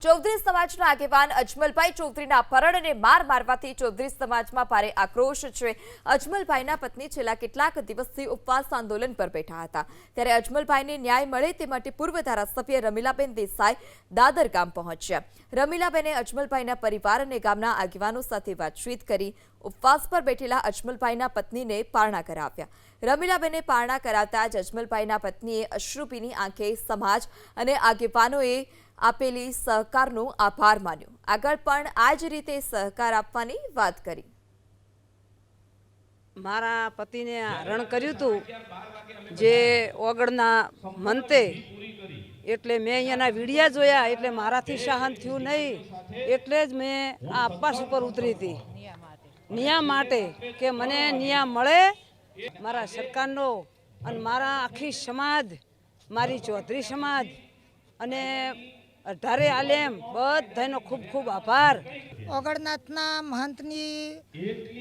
चौधरी समाजना આગેવાન અજમલભાઈ ચૌધરીના પરણને માર મારવાથી ચૌધરી સમાજમાં ભારે આક્રોશ છે। અજમલભાઈના પત્ની છેલ્લા કેટલાક દિવસથી ઉપવાસ આંદોલન પર બેઠા હતા, ત્યારે અજમલભાઈને ન્યાય મળે તે માટે પૂર્વ ધારાસભ્ય રમીલાબેન દેસાઈ દાદર ગામ પહોંચ્યા। રમીલાબેને અજમલભાઈના પરિવાર અને ગામના આગેવાનો સાથે વાતચીત કરી ઉપવાસ પર બેઠેલા અજમલભાઈના પત્નીને પારણા કરાવ્યા। રમીલાબેને પારણા કરાવતા જ અજમલભાઈના પત્નીએ અશ્રુભીની આંખે સમાજ અને આગેવાનોએ આપેલી સહકારનો આભાર માન્યો। આગળ પણ આ જ રીતે સહકાર આપવાની વાત કરી। મારા પતિને હરણ કર્યું હતું જે ઓગળના મંતે, એટલે મેં અહીંયાના વિડિયા જોયા, એટલે મારાથી સહન થયું નહીં, એટલે જ મેં આ ઉપવાસ ઉપર ઉતરી હતી ન્યાય માટે કે મને ન્યાય મળે। મારા સરકારનો અને મારા આખી સમાજ, મારી ચૌધરી સમાજ અને 18 આલેમ બધાનો ખૂબ ખૂબ આભાર। ઓગળનાથના મહંતની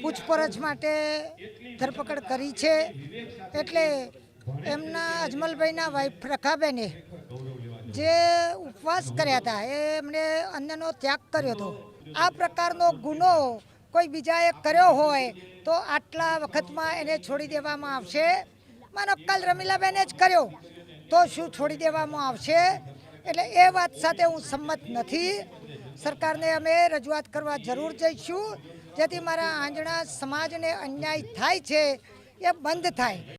પૂછપરછ માટે ધરપકડ કરી છે, એટલે એમના અજમલભાઈના વાઇફ રખાબેને જે ઉપવાસ કર્યા હતા એમણે અન્નનો ત્યાગ કર્યો હતો। આ પ્રકારનો ગુનો કોઈ બીજાએ કર્યો હોય તો આટલા વખતમાં એને છોડી દેવામાં આવશે? માનો કાલ રમીલાબેને જ કર્યો તો શું છોડી દેવામાં આવશે? એટલે એ વાત સાથે હું સંમત નથી। સરકારને અમે રજૂઆત કરવા જરૂર જઈશું, જેથી મારા આંજણા સમાજને અન્યાય થાય છે એ બંધ થાય।